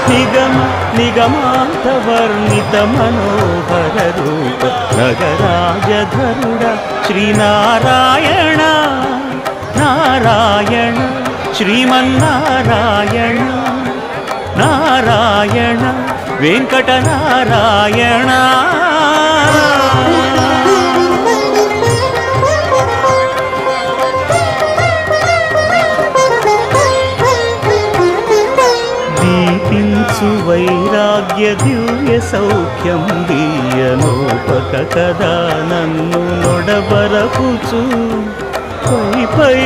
నిగమ నిగమాంతవర్ణిత మనోహర రూప నగరాజధరుడ శ్రీనారాయణ నారాయణ శ్రీమన్నారాయణ నారాయణ వెంకటనారాయణ. దీపించు వైరాగ్య దివ్య సౌఖ్యం దీయనోపక కదా నన్ను నొడబరపుచు పై